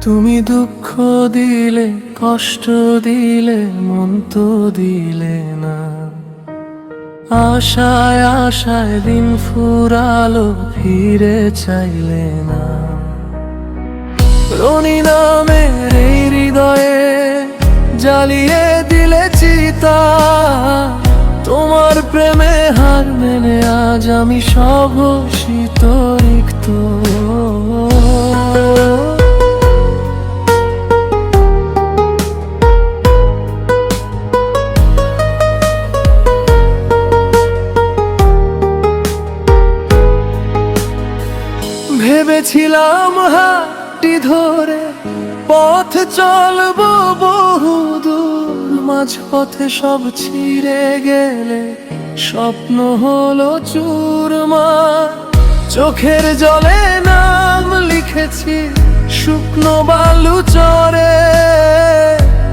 তুমি দুঃখ দিলে, কষ্ট দিলে, মন তো দিলে না। আশায় আশায় দিন ফুরালো, ফিরে চাইলে না। রনি নামের এই হৃদয়ে জ্বালিয়ে দিলে চিতা। তোমার প্রেমে হার মেনে আজ আমি স্বঘোষিত রিক্ত। ভেবেছিলাম হাতটি ধরে পথ চলবো বহুদূর, মাঝপথে সব ছিঁড়ে গেলে স্বপ্ন হলো চুরমার। চোখের জলে নাম লিখেছি শুকনো বালু চরে,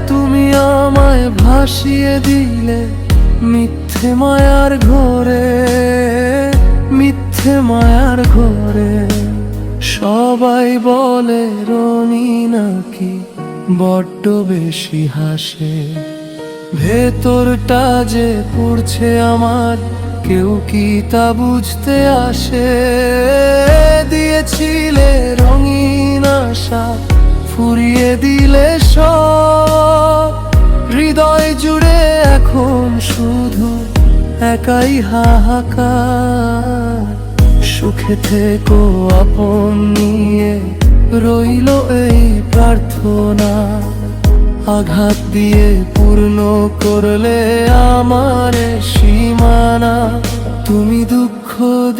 তুমি আমায় ভাসিয়ে দিলে মিথ্যে মায়ার ঘোরে, মিথ্যে মায়ার ঘোরে। সবাই বলে রনি নাকি বড্ড বেশি হাসে, ভেতরটা যে পড়ছে আমার কেউ কি তা বুঝতে আসে। দিয়েছিলে রঙিন আশা, ফুরিয়ে দিলে সব। হৃদয় জুড়ে এখন শুধু একাই হাহাকার। সুখে থেকো আপন নিয়ে রইল এই প্রার্থনা। আঘাত দিয়ে পূর্ণ করলে আমার সীমানা। তুমি দুঃখ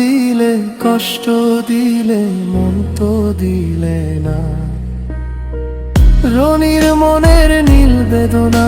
দিলে, কষ্ট দিলে, মন তো দিলে না। রনির মনের নীল বেদনা।